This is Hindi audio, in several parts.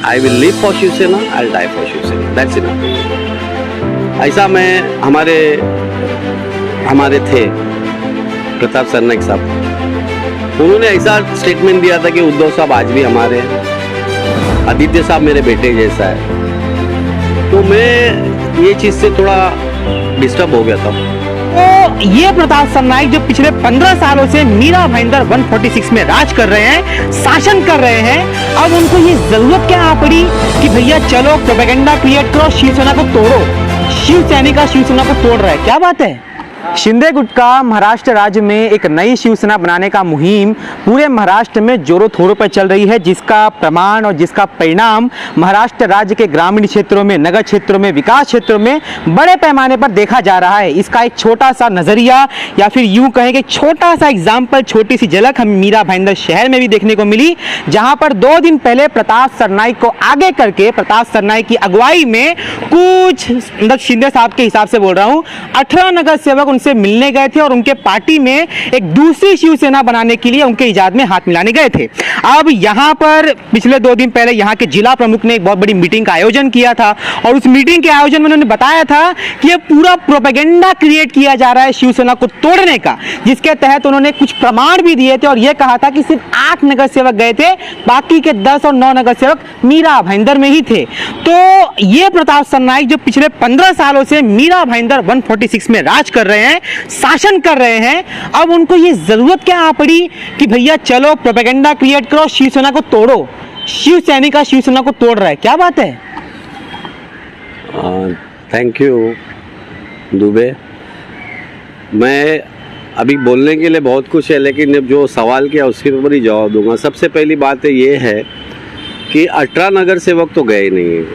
I will live for Shiv Sena, I will die for Shiv Sena, that's enough. ऐसा मैं हमारे थे प्रताप सरनाईक साहब, उन्होंने ऐसा स्टेटमेंट दिया था कि उद्धव साहब आज भी हमारे हैं, आदित्य साहब मेरे बेटे जैसा है। तो मैं ये चीज़ से थोड़ा डिस्टर्ब हो गया था। तो ये प्रताप सरनाईक जो पिछले 15 सालों से मीरा भाईंदर 146 में राज कर रहे हैं, शासन कर रहे हैं, अब उनको ये जरूरत क्या आ पड़ी कि भैया चलो प्रोपेगेंडा क्रिएट करो, शिवसेना को तोड़ो। शिव सैनिक शिवसेना को तोड़ रहा है, क्या बात है? शिंदे गुट का महाराष्ट्र राज्य में एक नई शिवसेना बनाने का मुहिम पूरे महाराष्ट्र में जोरों थोरों पर चल रही है, जिसका प्रमाण और जिसका परिणाम महाराष्ट्र राज्य के ग्रामीण क्षेत्रों में, नगर क्षेत्रों में, विकास क्षेत्रों में बड़े पैमाने पर देखा जा रहा है। इसका एक छोटा सा नजरिया या फिर यूं कहें कि छोटा सा एग्जाम्पल, छोटी सी झलक हमें मीरा भाईंदर शहर में भी देखने को मिली, जहां पर 2 दिन पहले प्रताप सरनाईक को आगे करके, प्रताप सरनाईक की अगुवाई में कुछ शिंदे साहब के हिसाब से बोल रहा हूं, 18 नगर सेवक उनसे मिलने गए थे और उनके पार्टी में एक दूसरी शिवसेना बनाने के लिए उनके इजाद में हाथ मिलाने गए थे। अब यहां पर पिछले 2 दिन पहले यहां के जिला प्रमुख ने एक बहुत बड़ी मीटिंग का आयोजन किया था और उस मीटिंग के आयोजन में उन्होंने बताया था कि ये पूरा प्रोपेगेंडा क्रिएट किया जा रहा है शिवसेना को तोड़ने का, जिसके तहत उन्होंने कुछ प्रमाण भी दिए थे और यह कहा था कि सिर्फ 8 नगर सेवक गए थे, बाकी के 10 और 9 नगर सेवक मीरा भाईंदर में ही थे। तो ये प्रताप सरनाईक जो पिछले 15 सालों से मीरा भाईंदर 146 में राज कर रहे हैं, शासन कर रहे हैं, अब उनको ये जरूरत क्या आ पड़ी कि भैया चलो प्रोपेगेंडा क्रिएट करो, शिवसेना को तोड़ो। शिव सैनिक शिवसेना को तोड़ रहा है, क्या बात है? Thank you Dubey. मैं अभी बोलने के लिए बहुत कुछ है, लेकिन जब जो सवाल किया उसके ऊपर ही जवाब दूंगा। सबसे पहली बात ये है कि 18 नगर सेवक तो गए नहीं हैं,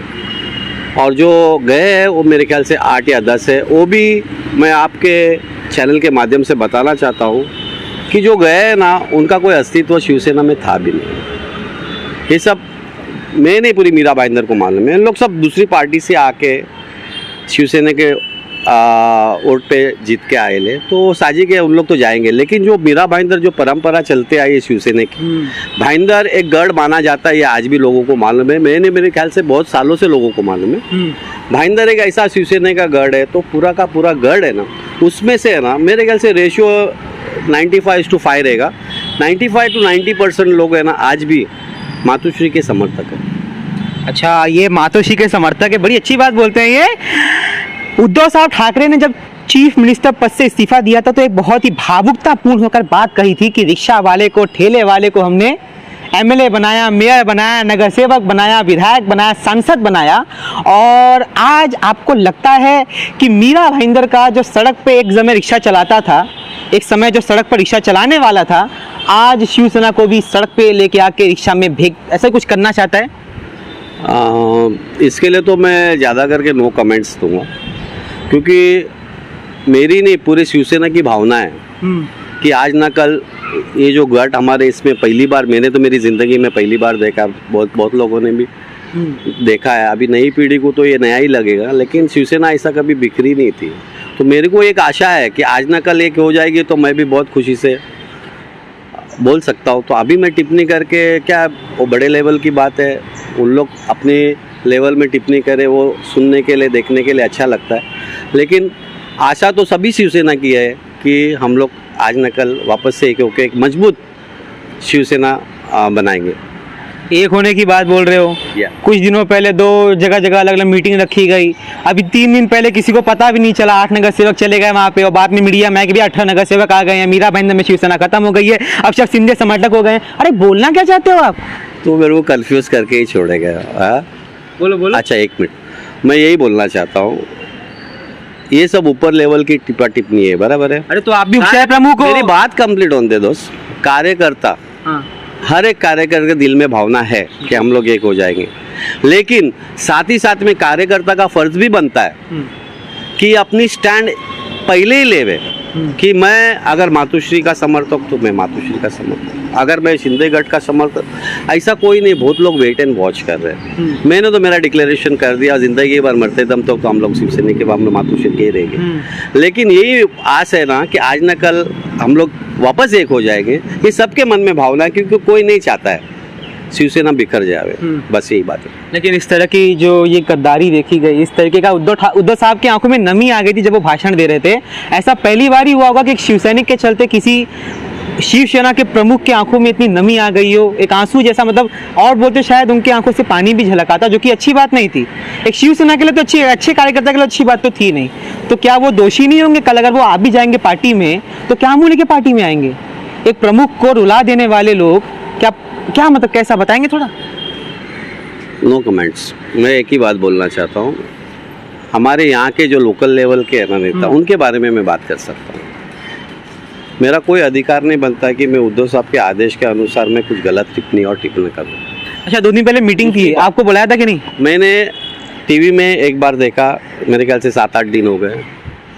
और जो गए हैं वो मेरे ख्याल से 8 या 10 है। वो भी मैं आपके चैनल के माध्यम से बताना चाहता हूँ कि जो गए हैं ना, उनका कोई अस्तित्व शिवसेना में था भी नहीं। ये सब मैं नहीं, पूरी मीरा भाईंदर को मालूम है। इन लोग सब दूसरी पार्टी से आके शिवसेना के वोट पे जीत के आए ले, तो साजी के उन लोग तो जाएंगे। लेकिन जो मीरा भाईंदर जो परंपरा चलते आई है शिवसेना की, भाईंदर एक गढ़ माना जाता है, ये आज भी लोगों को मालूम है। मैंने मेरे ख्याल से बहुत सालों से लोगों को मालूम है। भाईंदर एक ऐसा शिवसेना का गढ़ है, तो पूरा का पूरा गढ़ है ना, उसमें से है ना, मेरे ख्याल से रेशियो 95:5 रहेगा। 95 to 90% लोग है ना आज भी मातोश्री के समर्थक है। अच्छा, ये मातोश्री के समर्थक है, बड़ी अच्छी बात बोलते हैं ये। उद्धव साहब ठाकरे ने जब चीफ मिनिस्टर पद से इस्तीफा दिया था तो एक बहुत ही भावुकतापूर्ण होकर बात कही थी कि रिक्शा वाले को, ठेले वाले को हमने एमएलए बनाया, मेयर बनाया, नगर सेवक बनाया, विधायक बनाया, सांसद बनाया। और आज आपको लगता है कि मीरा भाईंदर का जो सड़क पे एक समय रिक्शा चलाता था, एक समय जो सड़क पर रिक्शा चलाने वाला था, आज शिवसेना को भी सड़क पे लेके आके रिक्शा में भेज, ऐसा कुछ करना चाहता है? इसके लिए तो मैं ज़्यादा करके नो कमेंट्स दूंगा, क्योंकि मेरी नहीं, पूरी शिवसेना की भावना है कि आज ना कल ये जो गढ़ हमारे इसमें पहली बार, मैंने तो मेरी ज़िंदगी में पहली बार देखा, बहुत लोगों ने भी देखा है। अभी नई पीढ़ी को तो ये नया ही लगेगा, लेकिन शिवसेना ऐसा कभी बिखरी नहीं थी। तो मेरे को एक आशा है कि आज ना कल एक हो जाएगी, तो मैं भी बहुत खुशी से बोल सकता हूँ। तो अभी मैं टिप्पणी करके क्या, वो बड़े लेवल की बात है, उन लोग अपने लेवल में टिप्पणी करें, वो सुनने के लिए, देखने के लिए अच्छा लगता है। लेकिन आशा तो सभी शिवसेना की है कि हम लोग आज न कल वापस से एक होकर एक मजबूत शिवसेना बनाएंगे। एक होने की बात बोल रहे हो। कुछ दिनों पहले 2 जगह अलग अलग मीटिंग रखी गई, अभी 3 दिन पहले किसी को पता भी नहीं चला, 8 नगर सेवक चले गए वहाँ पे, और बाद में मीडिया में भी 18 नगर सेवक आ गए हैं, मीरा भाईंदर में शिवसेना खत्म हो गई है, अब सब शिंदे समर्थक हो गए। अरे बोलना क्या चाहते हो आप? तो मेरे को कन्फ्यूज़ करके ही छोड़ेगा। बोलो। अच्छा, 1 मिनट, मैं यही बोलना चाहता हूँ, ये सब ऊपर लेवल की टिप्पा टिप्पणी है, बराबर है। अरे तो आप भी उपशहर प्रमुख हो। मेरी बात कंप्लीट होने दे दोस्त। कार्यकर्ता, हर एक कार्यकर्ता के दिल में भावना है कि हम लोग एक हो जाएंगे, लेकिन साथ ही साथ में कार्यकर्ता का फर्ज भी बनता है कि अपनी स्टैंड पहले ही लेवे कि मैं अगर मातोश्री का समर्थक तो मैं मातोश्री का समर्थक, अगर मैं शिंदे गढ़ का समर्थक, ऐसा कोई नहीं। बहुत लोग वेट एंड वॉच कर रहे हैं। मैंने तो मेरा डिक्लेरेशन कर दिया, जिंदगी भर मरते दम तो हम लोग शिवसेना के हम लोग मातोश्री के ही रहेंगे। लेकिन यही आस है ना कि आज न कल हम लोग वापस एक हो जाएंगे। ये सबके मन में भावना है, क्योंकि कोई नहीं चाहता है शिवसेना बिखर जावे, बस यही बात है। लेकिन इस तरह की जो ये गद्दारी देखी गई, इस तरीके का उद्धव साहब की आंखों में नमी आ गई थी जब वो भाषण दे रहे थे। ऐसा पहली बार ही हुआ होगा कि एक शिवसैनिक के चलते किसी शिवसेना के प्रमुख की आंखों में इतनी नमी आ गई हो, एक आंसू जैसा, मतलब और बोलते शायद उनकी आंखों से पानी भी झलक आता, जो कि अच्छी बात नहीं थी। एक शिवसेना के लिए तो अच्छे कार्यकर्ता के लिए अच्छी बात तो थी नहीं। तो क्या वो दोषी नहीं होंगे? कल अगर वो आ भी जाएंगे पार्टी में तो क्या मुंह लेके पार्टी में आएंगे? एक प्रमुख को रुला देने वाले लोग क्या मतलब कैसा बताएंगे थोड़ा? No comments. मैं एक ही बात बोलना चाहता हूँ, हमारे यहाँ के जो लोकल लेवल के है ना नेता, उनके बारे में मैं बात कर सकता हूँ। मेरा कोई अधिकार नहीं बनता है कि मैं उद्धव साहब के आदेश के अनुसार मैं कुछ गलत टिप्पणी और टिप्पणी करूँ। अच्छा, 2 दिन पहले मीटिंग थी, आपको बुलाया था कि नहीं? मैंने टीवी में एक बार देखा, मेरे ख्याल से 7-8 दिन हो गए।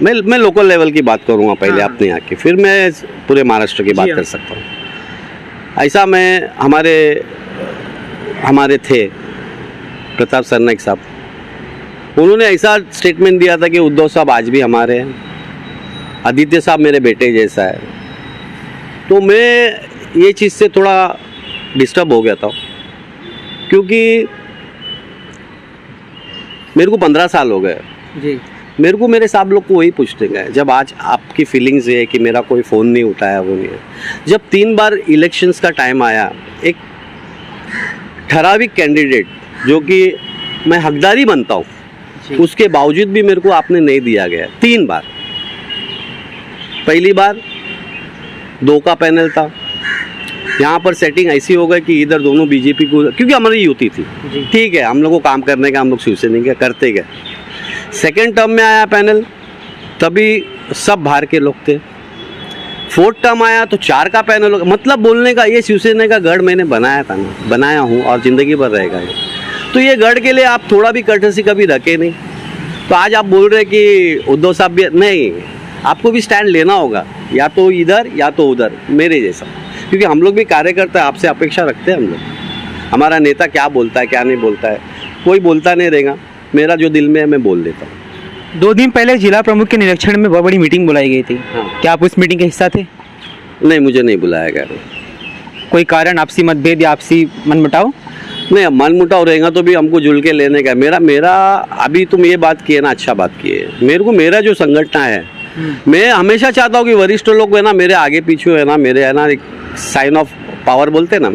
मैं लोकल लेवल की बात करूँगा पहले अपने यहाँ की, फिर मैं पूरे महाराष्ट्र की बात कर सकता हूँ। ऐसा मैं हमारे थे प्रताप सरनाईक साहब, उन्होंने ऐसा स्टेटमेंट दिया था कि उद्धव साहब आज भी हमारे हैं, आदित्य साहब मेरे बेटे जैसा है। तो मैं ये चीज़ से थोड़ा डिस्टर्ब हो गया था, क्योंकि मेरे को 15 साल हो गए जी। मेरे को मेरे साहब लोग को वही पूछते गए। जब आज आपकी फीलिंग्स है कि मेरा कोई फ़ोन नहीं उठाया, वो नहीं है। जब 3 बार इलेक्शंस का टाइम आया, एक ठराविक कैंडिडेट जो कि मैं हकदारी बनता हूँ, उसके बावजूद भी मेरे को आपने नहीं दिया गया। 3 बार। पहली बार 2 का पैनल था, यहाँ पर सेटिंग ऐसी हो गई कि इधर दोनों बीजेपी को, क्योंकि हमारी युति थी, ठीक है, हम लोग को काम करने का, हम लोग शिवसेना के करते गए। सेकेंड टर्म में आया पैनल, तभी सब बाहर के लोग थे। 4th टर्म आया तो 4 का पैनल हो गया। मतलब बोलने का, ये शिवसेना का गढ़ मैंने बनाया था ना, बनाया हूँ और ज़िंदगी भर रहेगा ये। तो ये गढ़ के लिए आप थोड़ा भी कर्टसी कभी रखे नहीं। तो आज आप बोल रहे कि उद्धव साहब भी नहीं, आपको भी स्टैंड लेना होगा, या तो इधर या तो उधर, मेरे जैसा। क्योंकि हम लोग भी कार्यकर्ता, आपसे अपेक्षा रखते हैं हम लोग। हमारा नेता क्या बोलता है क्या नहीं बोलता है, कोई बोलता नहीं रहेगा, मेरा जो दिल में है मैं बोल देता हूँ। 2 दिन पहले जिला प्रमुख के निरीक्षण में बहुत बड़ी मीटिंग बुलाई गई थी। हाँ। क्या आप उस मीटिंग का हिस्सा थे? नहीं, मुझे नहीं बुलाया गया। कोई कारण, आपसी मतभेद या आपसी मनमुटाव? नहीं, मनमुटाव रहेगा तो भी हमको जुल के लेने का। मेरा अभी तुम ये बात किए ना, अच्छा बात किए। मेरे को मेरा जो संगठन है, मैं हमेशा चाहता हूँ कि वरिष्ठ लोग है ना मेरे आगे पीछे है ना, मेरे है ना एक साइन ऑफ पावर बोलते हैं ना,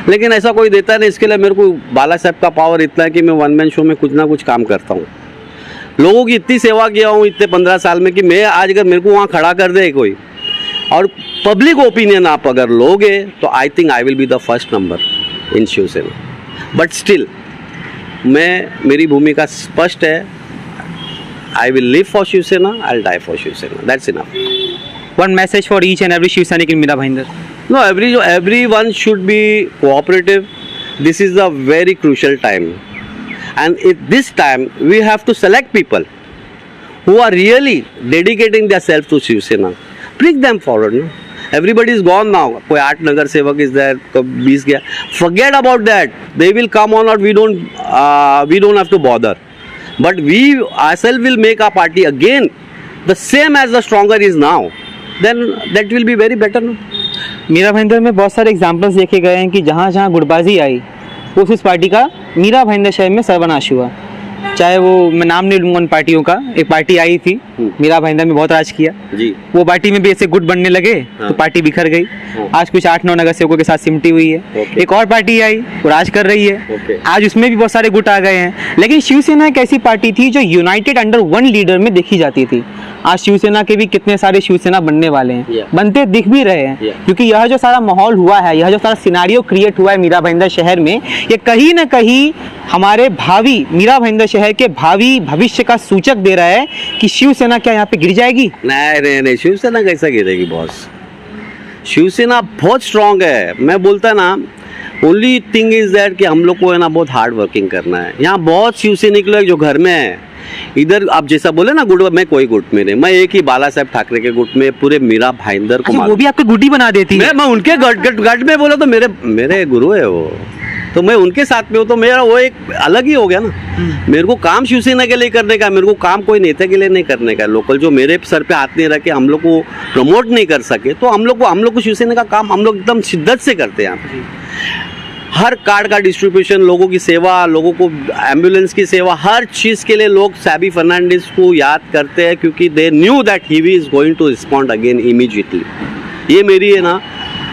लेकिन ऐसा कोई देता नहीं। इसके लिए मेरे को बाला साहब का पावर इतना है कि मैं 1 मैन शो में कुछ ना कुछ काम करता हूँ। लोगों की इतनी सेवा किया हूँ इतने 15 साल में कि मैं आज अगर मेरे को वहाँ खड़ा कर दे कोई, और पब्लिक ओपिनियन आप अगर लोगे, तो I think I will be the first number in Shiv Sena. But still मेरी भूमिका स्पष्ट है। I will live for Shivsena, I'll die for Shivsena. That's enough. One message for each and every Shivsainik in Mira Bhayandar. No, everyone should be cooperative. This is a very crucial time. And at this time, we have to select people who are really dedicating themselves to Shivsena. Bring them forward. No? Everybody is gone now. कोई 8 नगर सेवक is there, कोई 20 गया. Forget about that. They will come or not. We don't have to bother. But we ourselves will make our party again the same as the stronger is now. Then that will be very better. No? Meera Bhayandar में बहुत सारे एग्जाम्पल्स देखे गए हैं कि जहाँ जहाँ गुटबाजी आई, उस पार्टी का मीरा भाईंदर शहर में सर्वनाश हुआ। चाहे वो, मैं नाम नहीं लूंगा उन पार्टियों का, एक पार्टी आई थी मीरा भाईंदर में, बहुत राज किया जी। वो पार्टी में भी ऐसे गुट बनने लगे। हाँ। तो पार्टी बिखर गई। आज कुछ 8-9 नगर सेवकों के साथ सिमटी हुई है। एक और पार्टी आई, वो राज कर रही है। आज उसमें भी बहुत सारे गुट आ गए हैं। लेकिन शिवसेना एक ऐसी पार्टी थी जो यूनाइटेड अंडर वन लीडर में देखी जाती थी। आज शिवसेना के भी कितने सारे शिवसेना बनने वाले हैं, बनते दिख भी रहे हैं। क्योंकि यह जो सारा माहौल हुआ है, यह जो सारा सिनारियो क्रिएट हुआ है मीरा भाईंदर शहर में, ये कहीं ना कहीं हमारे भावी मीरा भाईंदर शहर के भावी भविष्य का सूचक दे रहा है कि शिवसेना क्या यहाँ पे गिर जाएगी? नहीं, शिवसेना कैसा गिरेगी बॉस? शिवसेना बहुत स्ट्रांग है। मैं बोलता ना, ओनली थिंग इज दैट कि हम लोग को है ना बहुत हार्ड वर्किंग करना है। यहाँ बहुत शिवसैनिक लोग जो घर में है, इधर आप जैसा बोले ना गुट, मैं कोई गुट में नहीं, मैं एक ही बाला साहब ठाकरे के गुट में पूरे मीरा भाईंदर को। वो भी आपको गुटी बना देती है। मैं उनके गट में बोला तो मेरे गुरु है वो, तो मैं उनके साथ में हूँ, तो मेरा वो एक अलग ही हो गया ना। मेरे को काम शिवसेना के लिए करने का, मेरे को काम कोई नेता के लिए नहीं करने का। लोकल जो मेरे सर पे हाथ नहीं रखे, हम लोग को प्रमोट नहीं कर सके, तो हम लोग को शिवसेना का काम हम लोग एकदम शिद्दत से करते हैं। हर कार्ड का डिस्ट्रीब्यूशन, लोगों की सेवा, लोगों को एम्बुलेंस की सेवा, हर चीज़ के लिए लोग सैबी फर्नांडिस को याद करते हैं, क्योंकि they knew that he is going to respond again immediately. ये मेरी है ना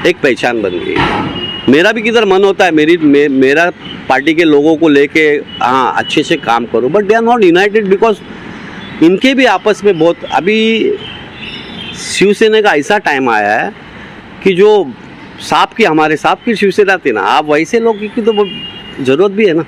एक पहचान बन गई। मेरा भी किधर मन होता है मेरा पार्टी के लोगों को लेके हाँ अच्छे से काम करो, but they are not united because इनके भी आपस में बहुत, अभी शिवसेना का ऐसा टाइम आया है कि जो हमारे सांप की शिवसेना थी ना, आप वैसे लोग की तो ज़रूरत भी है ना।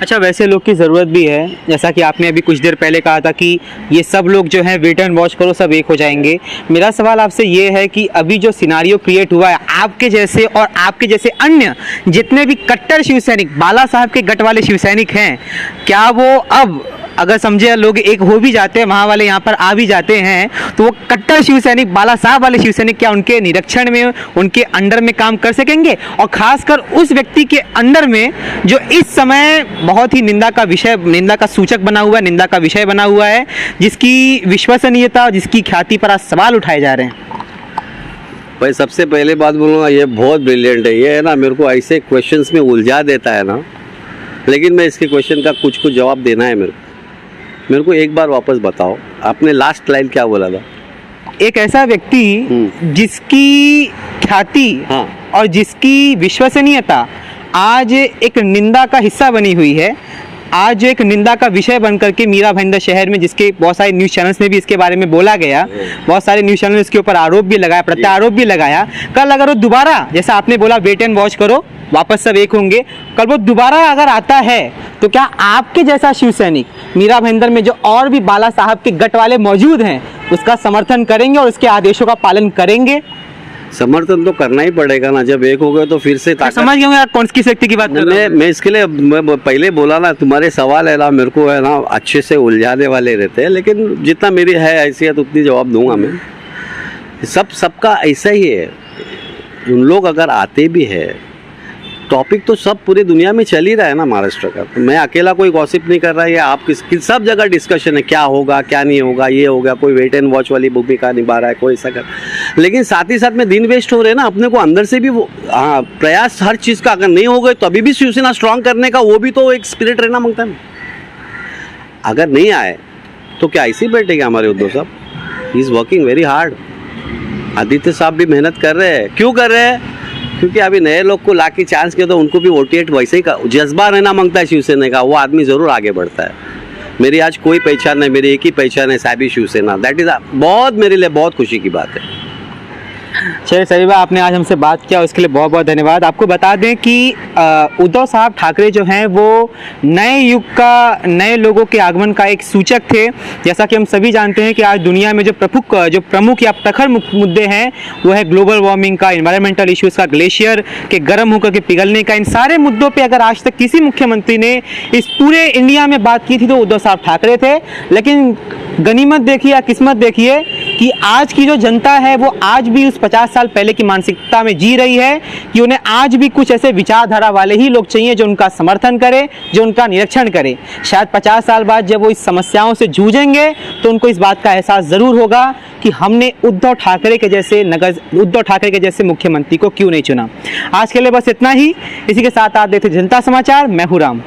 अच्छा, वैसे लोग की ज़रूरत भी है, जैसा कि आपने अभी कुछ देर पहले कहा था कि ये सब लोग जो हैं वेट एंड वॉच करो, सब एक हो जाएंगे। मेरा सवाल आपसे ये है कि अभी जो सिनारियो क्रिएट हुआ है, आपके जैसे और आपके जैसे अन्य जितने भी कट्टर शिवसैनिक, बाला साहब के गट वाले शिवसैनिक हैं, क्या वो अब अगर समझे लोग एक हो भी जाते हैं, वहाँ वाले यहाँ पर आ भी जाते हैं, तो वो कट्टर शिवसैनिक, बाला साहब वाले शिवसैनिक क्या उनके निरीक्षण में, उनके अंडर में काम कर सकेंगे? और खासकर उस व्यक्ति के अंडर में जो इस समय बहुत ही निंदा का सूचक बना हुआ है, निंदा का विषय बना हुआ है, जिसकी विश्वसनीयता और जिसकी ख्याति पर आज सवाल उठाए जा रहे हैं। भाई सबसे पहले बात बोलूँगा, ये बहुत ब्रिलियंट है। ये है ना मेरे को ऐसे क्वेश्चंस में उलझा देता है ना, लेकिन मैं इसके क्वेश्चन का कुछ जवाब देना है मेरे को एक बार वापस बताओ, आपने लास्ट लाइन क्या बोला था? एक ऐसा व्यक्ति जिसकी ख्याति हाँ। और जिसकी विश्वसनीयता आज एक निंदा का हिस्सा बनी हुई है, आज एक निंदा का विषय बनकर के मीरा भाईंदर शहर में, जिसके बहुत सारे न्यूज़ चैनल्स में भी इसके बारे में बोला गया, बहुत सारे न्यूज़ चैनल इसके ऊपर आरोप भी लगाया, प्रत्यारोप भी लगाया। कल अगर वो दोबारा, जैसा आपने बोला वेट एंड वॉच करो, वापस सब एक होंगे, कल वो दोबारा अगर आता है तो क्या आपके जैसा शिवसैनिक मीरा भाईंदर में जो और भी बाला साहब के गट वाले मौजूद हैं उसका समर्थन करेंगे और उसके आदेशों का पालन करेंगे? समर्थन तो करना ही पड़ेगा ना, जब एक हो गए तो फिर से समझ गए आप कौन सी व्यक्ति की बात कर रहे हैं? मैं इसके लिए मैं पहले बोला ना, तुम्हारे सवाल है ना मेरे को है ना अच्छे से उलझाने वाले रहते हैं, लेकिन जितना मेरी है हैसियत उतनी जवाब दूंगा मैं। सबका ऐसा ही है। उन लोग अगर आते भी है, टॉपिक तो सब पूरी दुनिया में चल ही रहा है ना महाराष्ट्र का, तो मैं अकेला कोई गॉसिप नहीं कर रहा है। आप सब जगह डिस्कशन है, क्या होगा क्या नहीं होगा, ये होगा, कोई वेट एंड वॉच वाली भूमिका निभा रहा है, कोई ऐसा कर, लेकिन साथ ही साथ में दिन वेस्ट हो रहे हैं ना अपने को अंदर से भी। वो हाँ, प्रयास हर चीज़ का अगर नहीं हो गए तो अभी भी शिवसेना स्ट्रांग करने का वो भी तो एक स्पिरिट रहना मांगता है। अगर नहीं आए तो क्या ऐसे ही बैठेगा हमारे उद्धव साहब? He is working very hard. Aditya साहब भी मेहनत कर रहे हैं। क्यों कर रहे हैं? क्योंकि अभी नए लोग को ला के चांस किया तो उनको भी वोटिएट वैसे ही का जज्बा रहना मांगता है शिवसेना का, वो आदमी ज़रूर आगे बढ़ता है। मेरी आज कोई पहचान नहीं, मेरी एक ही पहचान है, सैबी शिवसेना। दैट इज़ बहुत मेरे लिए बहुत खुशी की बात है। चलिए सभी भाई, आपने आज हमसे बात किया उसके लिए बहुत बहुत धन्यवाद। आपको बता दें कि उद्धव साहब ठाकरे जो हैं वो नए युग का, नए लोगों के आगमन का एक सूचक थे। जैसा कि हम सभी जानते हैं कि आज दुनिया में जो प्रमुख या प्रखर मुद्दे हैं वो है ग्लोबल वार्मिंग का, इन्वायरमेंटल इश्यूज़ का, ग्लेशियर के गर्म होकर के पिघलने का। इन सारे मुद्दों पर अगर आज तक किसी मुख्यमंत्री ने इस पूरे इंडिया में बात की थी तो उद्धव साहब ठाकरे थे। लेकिन गनीमत देखिए या किस्मत देखिए कि आज की जो जनता है वो आज भी उस 50 साल पहले की मानसिकता में जी रही है कि उन्हें आज भी कुछ ऐसे विचारधारा वाले ही लोग चाहिए जो उनका समर्थन करे, जो उनका निरीक्षण करे। शायद 50 साल बाद जब वो इस समस्याओं से जूझेंगे तो उनको इस बात का एहसास ज़रूर होगा कि हमने उद्धव ठाकरे के जैसे मुख्यमंत्री को क्यों नहीं चुना। आज के लिए बस इतना ही। इसी के साथ आप देखते जनता समाचार। मैं हूं राम।